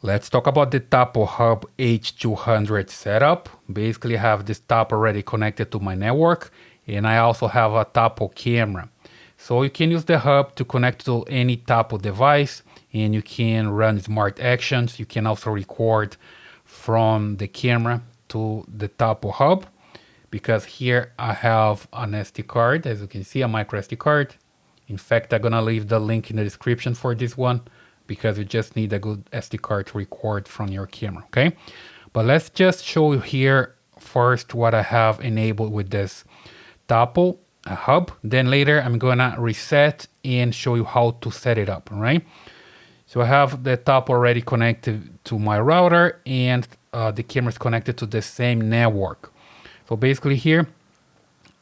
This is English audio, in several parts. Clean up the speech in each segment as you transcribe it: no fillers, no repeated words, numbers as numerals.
Let's talk about the Tapo Hub H200 setup. Basically, I have this Tapo already connected to my network, and I also have a Tapo camera. So you can use the hub to connect to any Tapo device, and you can run smart actions. You can also record from the camera to the Tapo Hub, because here I have an SD card, as you can see, a micro SD card. In fact, I'm gonna leave the link in the description for this one, because you just need a good SD card to record from your camera, okay? But let's just show you here first what I have enabled with this Tapo hub. Then later I'm gonna reset and show you how to set it up, all right? So I have the Tapo already connected to my router, and the camera is connected to the same network. So basically here,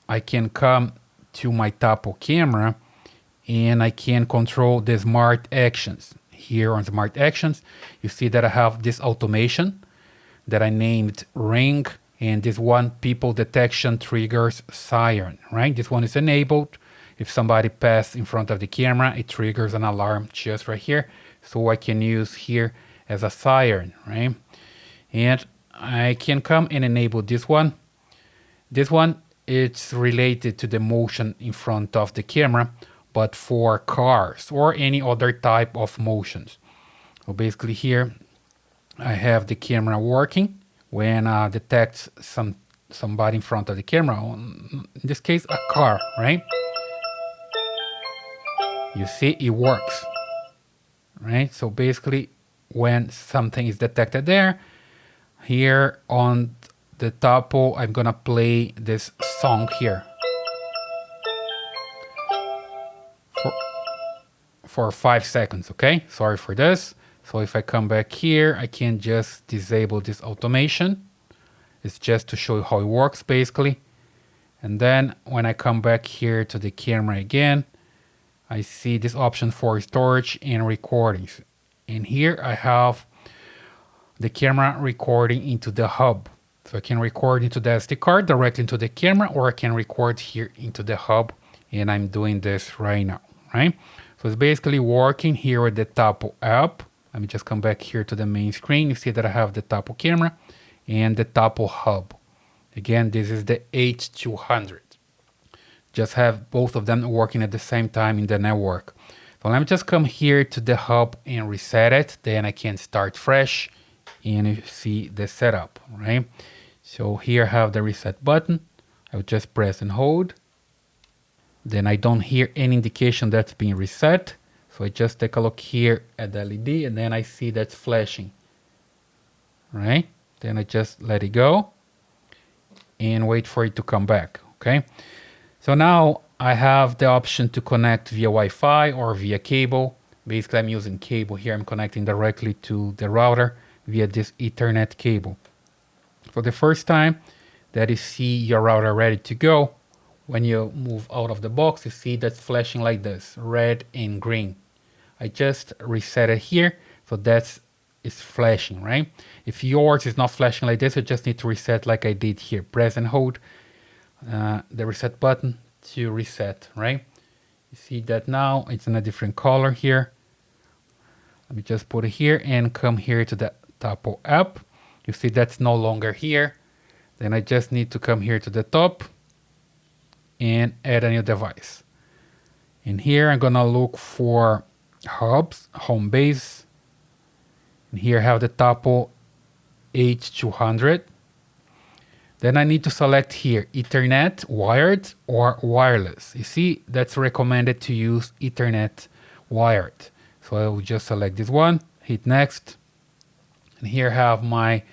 I can come to my Tapo camera and I can control the smart actions. Here on smart actions, you see that I have this automation that I named ring, and this one, people detection triggers siren, right? This one is enabled. If somebody passes in front of the camera, it triggers an alarm just right here. So I can use here as a siren, right? And I can come and enable this one. This one, it's related to the motion in front of the camera, but for cars or any other type of motions. So basically here, I have the camera working when detects somebody in front of the camera, in this case, a car, right? You see, it works, right? So basically, when something is detected there, here on the Tapo, I'm gonna play this song here for 5 seconds, okay? Sorry for this. So if I come back here, I can just disable this automation. It's just to show you how it works, basically. And then when I come back here to the camera again, I see this option for storage and recordings. And here I have the camera recording into the hub. So I can record into the SD card directly into the camera, or I can record here into the hub. And I'm doing this right now, right? So it's basically working here with the Tapo app. Let me just come back here to the main screen. You see that I have the Tapo camera and the Tapo hub. Again, this is the H200. Just have both of them working at the same time in the network. So let me just come here to the hub and reset it. Then I can start fresh and you see the setup, right? So here I have the reset button. I will just press and hold. Then I don't hear any indication that's being reset. So I just take a look here at the LED and then I see that's flashing, right? Then I just let it go and wait for it to come back, okay? So now I have the option to connect via Wi-Fi or via cable. Basically, I'm using cable here. I'm connecting directly to the router via this Ethernet cable. For the first time that you see your router ready to go, when you move out of the box, you see that's flashing like this, red and green. I just reset it here, so it's flashing, right? If yours is not flashing like this, you just need to reset like I did here. Press and hold the reset button to reset, right? You see that now it's in a different color here. Let me just put it here and come here to the Tapo app. You see that's no longer here. Then I just need to come here to the top and add a new device. And here I'm gonna look for hubs, home base. And here I have the Tapo H200. Then I need to select here Ethernet, wired or wireless. You see, that's recommended to use Ethernet wired. So I will just select this one, hit next. And here I have my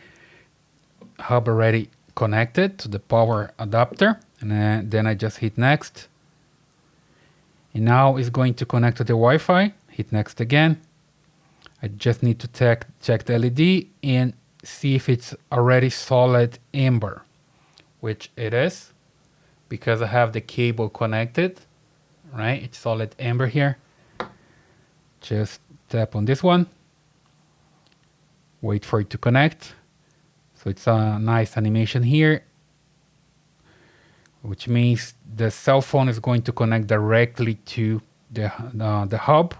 hub already connected to the power adapter. And then I just hit next. And now it's going to connect to the Wi-Fi. Hit next again. I just need to check the LED and see if it's already solid amber, which it is, because I have the cable connected, right? It's solid amber here. Just tap on this one. Wait for it to connect. So it's a nice animation here, which means the cell phone is going to connect directly to the hub.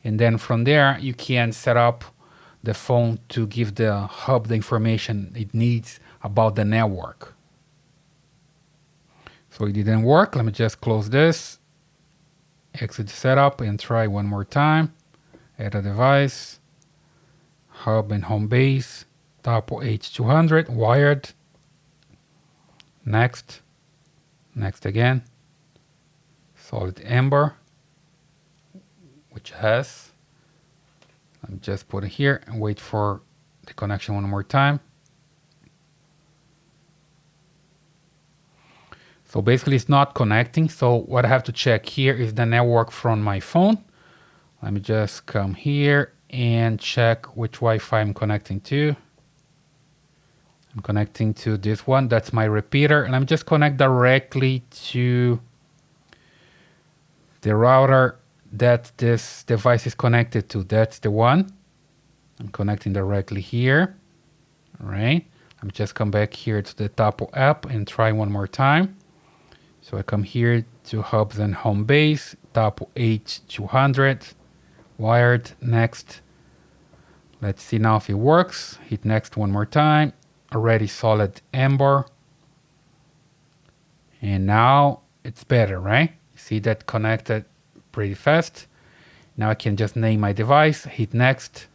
And then from there, you can set up the phone to give the hub the information it needs about the network. So it didn't work. Let me just close this, exit the setup, and try one more time. Add a device, hub and home base, Tapo H200, wired. Next, next again, solid amber, which has, let me just put it here and wait for the connection one more time. So basically it's not connecting. So what I have to check here is the network from my phone. Let me just come here and check which Wi-Fi I'm connecting to. I'm connecting to this one. That's my repeater. And I'm just connect directly to the router that this device is connected to. That's the one. I'm connecting directly here. All right. I'm just come back here to the Tapo app and try one more time. So I come here to hubs and home base, Tapo H200, wired, next. Let's see now if it works. Hit next one more time. Already solid amber. And now it's better, right? See that connected pretty fast. Now I can just name my device, hit next.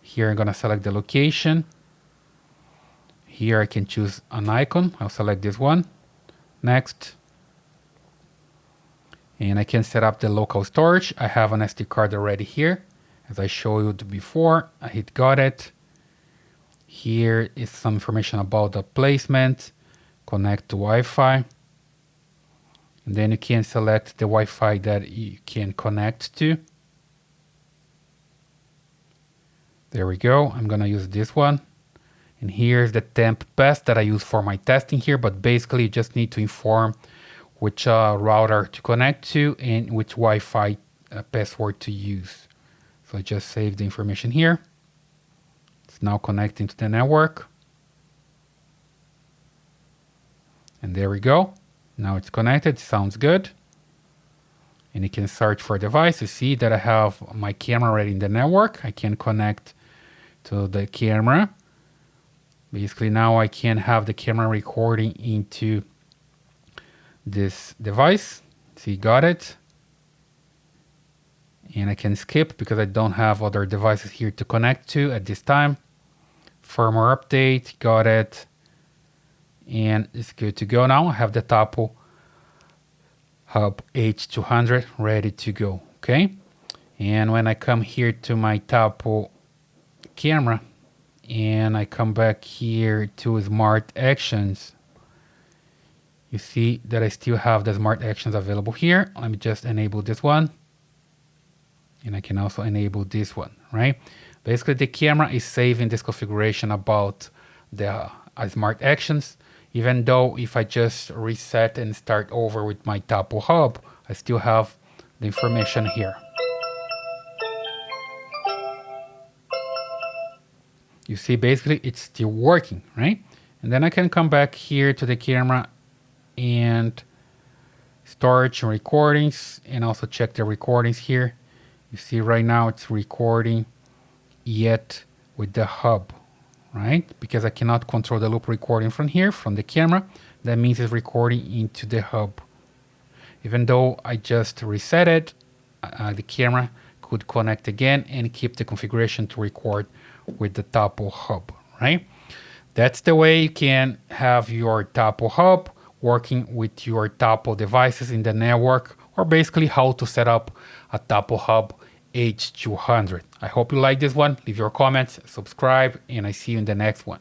Here I'm gonna select the location. Here I can choose an icon. I'll select this one. Next. And I can set up the local storage. I have an SD card already here. As I showed you before, I hit got it. Here is some information about the placement. Connect to Wi-Fi. And then you can select the Wi-Fi that you can connect to. There we go. I'm gonna use this one. And here's the temp pass that I use for my testing here, but basically you just need to inform which router to connect to and which Wi-Fi password to use. So I just save the information here. It's now connecting to the network. And there we go. Now it's connected, sounds good. And you can search for a device. You see that I have my camera already in the network. I can connect to the camera. Basically now I can have the camera recording into this device. See, got it. And I can skip because I don't have other devices here to connect to at this time. Firmware update, got it. And it's good to go now. I have the Tapo Hub H200 ready to go, okay? And when I come here to my Tapo camera and I come back here to Smart Actions, you see that I still have the Smart Actions available here. Let me just enable this one. And I can also enable this one, right? Basically, the camera is saving this configuration about the Smart Actions, even though if I just reset and start over with my Tapo Hub, I still have the information here. You see, basically, it's still working, right? And then I can come back here to the camera and storage and recordings, and also check the recordings here. You see right now it's recording yet with the hub, right? Because I cannot control the loop recording from here, from the camera. That means it's recording into the hub. Even though I just reset it, the camera could connect again and keep the configuration to record with the Tapo hub, right? That's the way you can have your Tapo hub working with your Tapo devices in the network, or basically how to set up a Tapo Hub H200. I hope you like this one. Leave your comments, subscribe, and I see you in the next one.